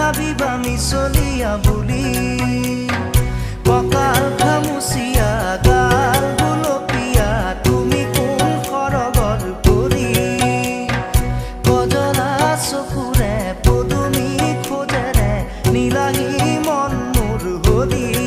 ভাবিবা মিছলিয়া বুলি কঁকাল খামুচিয়া গাল গুলপীয়া তুমি কোন সৰগৰ পৰি কজলা চকুৰে পদুমী খোজেৰে নীলাহী মন মোৰ হৰি